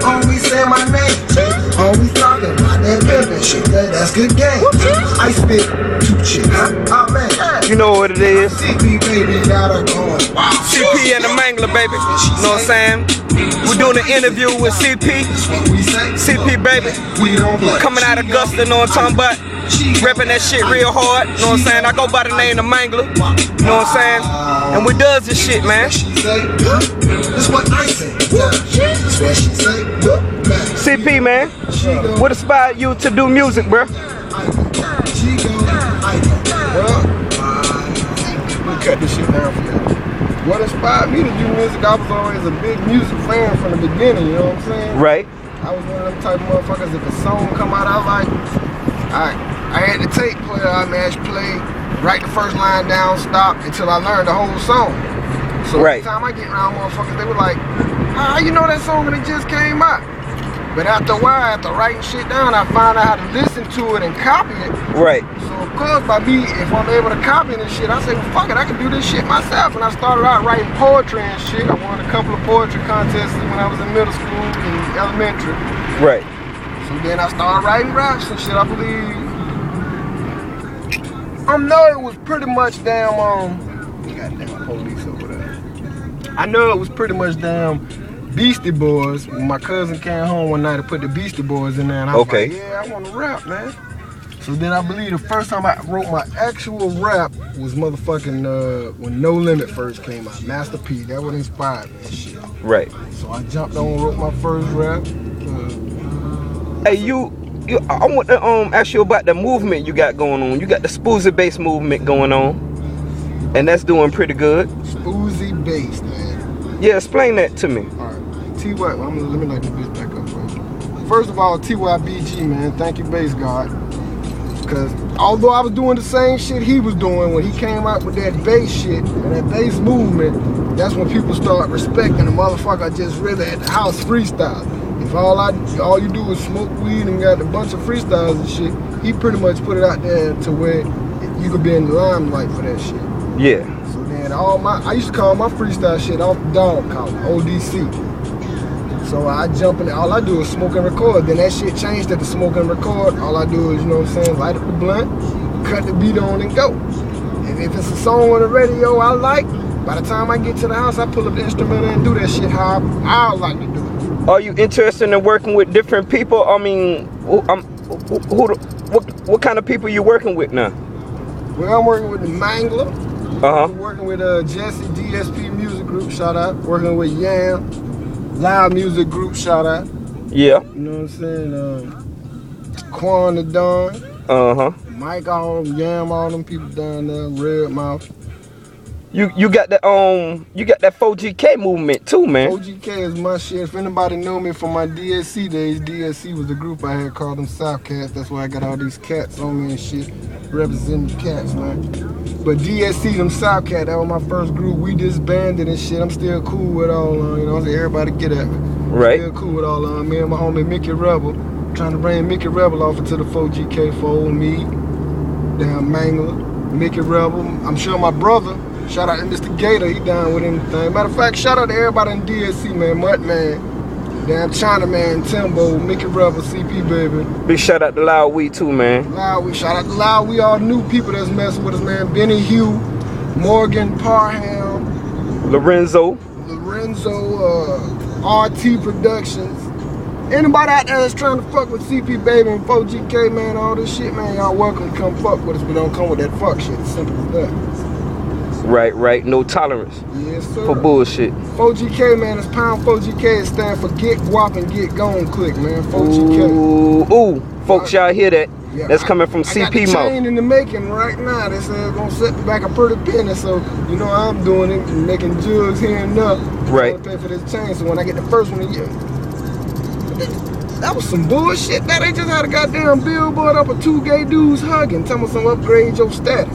Always say my name. Always talking about that pimpin' shit. That's good game. I spit 2 chicks. Oh man. You know what it is. CPBaby got her going. CP and the Mangler, baby. You know what I'm saying? We're doing an interview with CP. CPBaby. Coming out of Augusta, know what I'm talking about? Repping that shit real hard. You know what I'm saying? I go by the name of Mangler. You know what I'm saying? And we does this shit, man. CP, man. What inspired you to do music, bro? Well, cut this shit down for you. What inspired me to do music, I was always a big music fan from the beginning, you know what I'm saying? Right. I was one of them type of motherfuckers, if a song come out, I was like, I had the tape player, I mash play, write the first line down, stop, until I learned the whole song. So every time I get around motherfuckers, they were like, how you know that song and it just came out? But after a while, after writing shit down, I found out how to listen to it and copy it. Right. So of course, by me, if I'm able to copy this shit, I say, well, fuck it, I can do this shit myself. And I started out writing poetry and shit. I won a couple of poetry contests when I was in middle school and elementary. Right. So then I started writing raps and shit, I believe. I know it was pretty much damn, goddamn police over there. I know it was pretty much damn Beastie Boys. When my cousin came home one night to put the Beastie Boys in there, and I was like, yeah, I want to rap, man. So then I believe the first time I wrote my actual rap was motherfucking when No Limit first came out, Master P. That would inspire me and shit. Right. So I jumped on and wrote my first rap. Hey, I want to ask you about the movement you got going on. You got the Spoozy Bass movement going on, and that's doing pretty good. Spoozy Bass, man. Yeah, explain that to me. All right, T.Y. Let me light this bitch back up first. First of all, TYBG, man, thank you, Bass God. Because although I was doing the same shit he was doing, when he came out with that bass shit and that bass movement, that's when people start respecting the motherfucker just really at the house freestyle. If all you do is smoke weed and got a bunch of freestyles and shit, he pretty much put it out there to where you could be in the limelight for that shit. Yeah. So then I used to call my freestyle shit off the dog collar, ODC. So I jump in, all I do is smoke and record. Then that shit changed to the smoke and record. All I do is, you know what I'm saying, light up the blunt, cut the beat on and go. And if it's a song on the radio I like, by the time I get to the house, I pull up the instrument and do that shit how I like to do it. Are you interested in working with different people? I mean, what kind of people you working with now? Well, I'm working with the Mangler. I'm working with Jesse DSP Music Group, shout out. Working with Yam, Loud Music Group, shout out. Yeah. You know what I'm saying? Quan the Don. Mike, all them, Yam, all them people down there, Red Mouth. You got that 4GK movement too, man. 4GK is my shit. If anybody know me from my DSC days, DSC was the group I had called them South Cats. That's why I got all these cats on me and shit, representing the cats, man. But DSC, them South Cat, that was my first group. We disbanded and shit. I'm still cool with all, you know, everybody get at me. Right. Still cool with all, me and my homie Mickey Rebel, trying to bring Mickey Rebel off into the 4GK fold. Me, damn Mangler, Mickey Rebel. I'm sure my brother. Shout out to Mr. Gator, he down with anything. Matter of fact, shout out to everybody in DSC, man. Mutt Man, damn China Man, Timbo, Mickey Rebel, CPBaby. Big shout out to Loud We too, man. Loud We, shout out to Loud We, all new people that's messing with us, man. Benny Hugh, Morgan Parham, Lorenzo, RT Productions. Anybody out there that's trying to fuck with CPBaby and 4GK, man, all this shit, man, y'all welcome to come fuck with us, but don't come with that fuck shit. It's simple as that. Right, no tolerance. Yes, sir. For bullshit. 4GK, man, it's pound 4GK. It stands for get guap and get gone quick, man. 4GK. Ooh, folks, y'all hear that? Yeah, that's coming from CP I got the mouth. chain in the making right now. They said gonna set back a pretty penny, so you know I'm doing it, making jugs here and there. Right. I'm gonna pay for this chain, so when I get the first one, that was some bullshit. That they just had a goddamn billboard up of 2 gay dudes hugging, telling me some upgrade your status.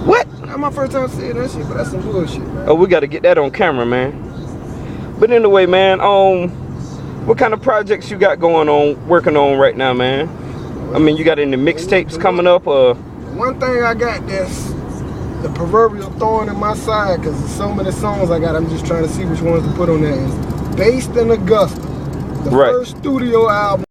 What? That's my first time seeing that shit, but that's some bullshit, man. Oh, we got to get that on camera, man. But anyway, man, what kind of projects you got working on right now, man? I mean, you got any mixtapes coming up, or? One thing I got that's the proverbial thorn in my side, because there's so many songs I got, I'm just trying to see which ones to put on there, is Based in Augusta. the Right. first studio album.